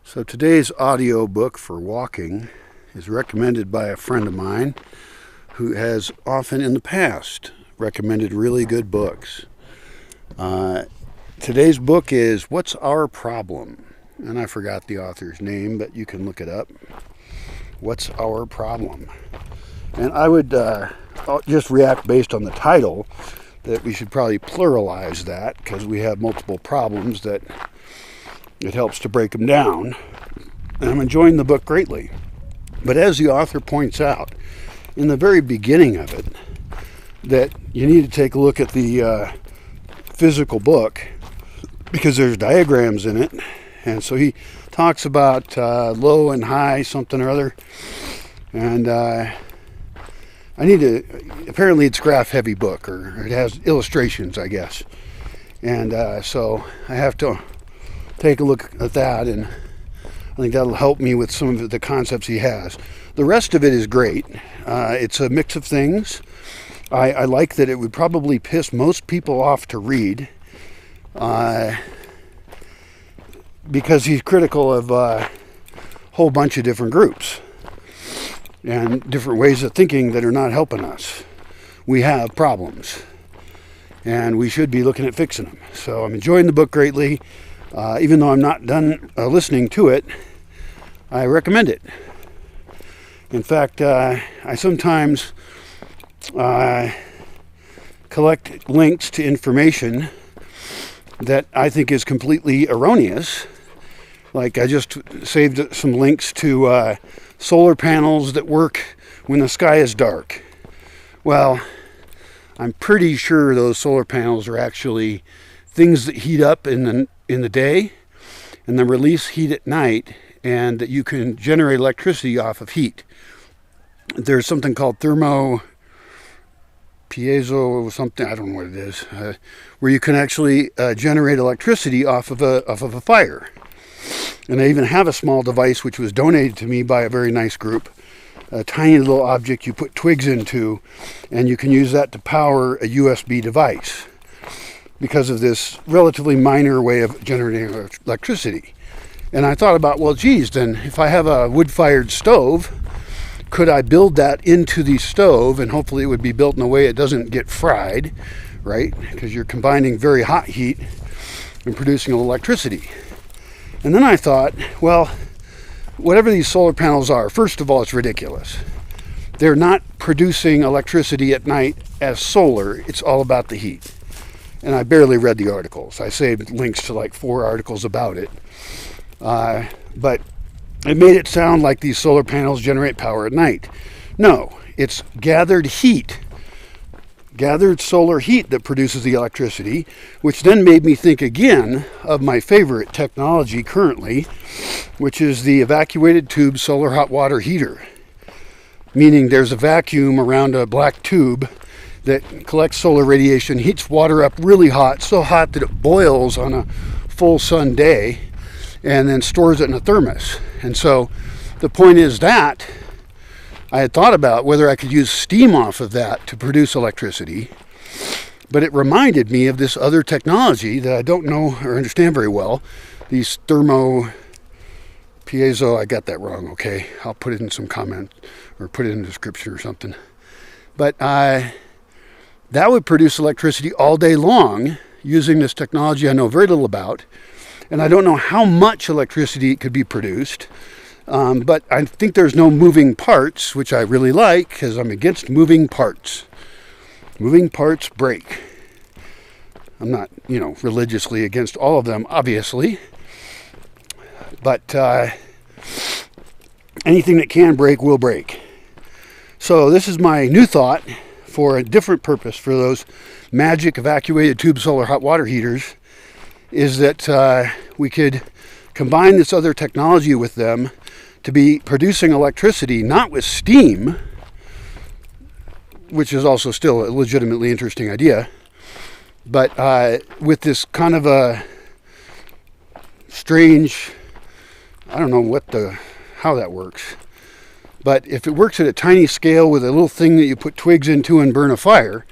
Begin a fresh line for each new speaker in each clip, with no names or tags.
So today's audio book for walking is recommended by a friend of mine who has often in the past recommended really good books. Today's book is What's Our Problem? And I forgot the author's name, but you can look it up. What's Our Problem? And I would just react based on the title that we should probably pluralize that because we have multiple problems that it helps to break them down. And I'm enjoying the book greatly. But as the author points out in the very beginning of it, that you need to take a look at the physical book because there's diagrams in it. And so he talks about low and high something or other. And apparently it's a graph heavy book, or it has illustrations, I guess. And so I have to take a look at that, and I think that'll help me with some of the concepts he has. The rest of it is great. It's a mix of things. I like that it would probably piss most people off to read because he's critical of a whole bunch of different groups and different ways of thinking that are not helping us. We have problems, and we should be looking at fixing them. So I'm enjoying the book greatly. Even though I'm not done listening to it, I recommend it. In fact, I sometimes collect links to information that I think is completely erroneous. Like I just saved some links to solar panels that work when the sky is dark. Well, I'm pretty sure those solar panels are actually things that heat up in the day and then release heat at night, and that you can generate electricity off of heat. There's something called piezo something, I don't know what it is, where you can actually generate electricity off of a fire. And they even have a small device which was donated to me by a very nice group, a tiny little object you put twigs into, and you can use that to power a USB device because of this relatively minor way of generating electricity. And I thought about, well, geez, then if I have a wood-fired stove, could I build that into the stove, and hopefully it would be built in a way it doesn't get fried, right? Because you're combining very hot heat and producing electricity. And then I thought, well, whatever these solar panels are, first of all, it's ridiculous. They're not producing electricity at night as solar. It's all about the heat. And I barely read the articles. I saved links to like 4 articles about it. But it made it sound like these solar panels generate power at night. No, it's gathered solar heat that produces the electricity, which then made me think again of my favorite technology currently, which is the evacuated tube solar hot water heater. Meaning there's a vacuum around a black tube that collects solar radiation, heats water up really hot, so hot that it boils on a full sun day, and then stores it in a thermos. And so the point is that I had thought about whether I could use steam off of that to produce electricity, but it reminded me of this other technology that I don't know or understand very well, these piezo, I got that wrong, okay, I'll put it in some comment or put it in the description or something. But that would produce electricity all day long using this technology I know very little about. And I don't know how much electricity could be produced. But I think there's no moving parts, which I really like because I'm against moving parts. Moving parts break. I'm not, religiously against all of them, obviously. But anything that can break will break. So this is my new thought for a different purpose for those magic evacuated tube solar hot water heaters, is that we could combine this other technology with them to be producing electricity, not with steam, which is also still a legitimately interesting idea, but with this kind of a strange, I don't know how that works. But if it works at a tiny scale with a little thing that you put twigs into and burn a fire,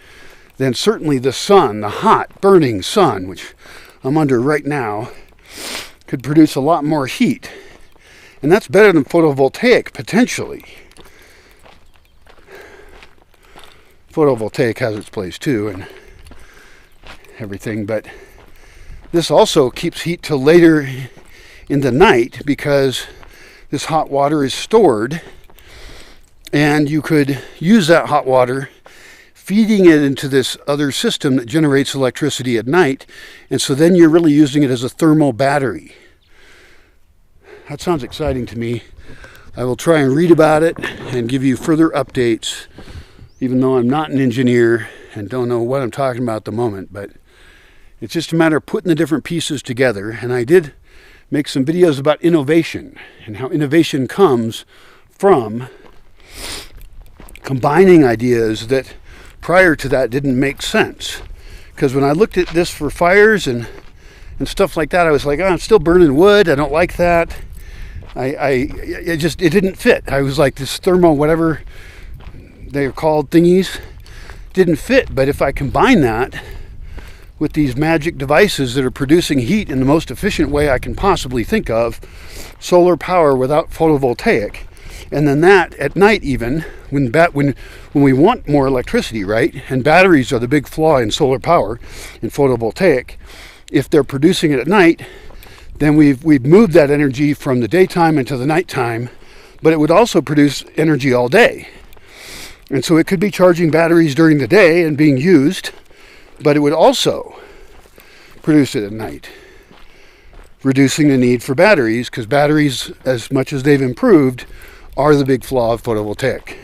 then certainly the sun, the hot, burning sun, which I'm under right now, could produce a lot more heat. And that's better than photovoltaic, potentially. Photovoltaic has its place too and everything, but this also keeps heat till later in the night because this hot water is stored, and you could use that hot water feeding it into this other system that generates electricity at night, and so then you're really using it as a thermal battery. That sounds exciting to me. I will try and read about it and give you further updates, even though I'm not an engineer and don't know what I'm talking about at the moment, but it's just a matter of putting the different pieces together. And I did make some videos about innovation and how innovation comes from combining ideas that prior to that didn't make sense. Because when I looked at this for fires and stuff like that, I was like, oh, I'm still burning wood. I don't like that. It didn't fit. I was like, this thermo whatever they're called thingies didn't fit. But if I combine that with these magic devices that are producing heat in the most efficient way I can possibly think of, solar power without photovoltaic, and then that at night, even when we want more electricity, right? And batteries are the big flaw in solar power, in photovoltaic. If they're producing it at night, then we've moved that energy from the daytime into the nighttime, but it would also produce energy all day. And so it could be charging batteries during the day and being used, but it would also produce it at night, reducing the need for batteries, because batteries, as much as they've improved, are the big flaw of photovoltaic.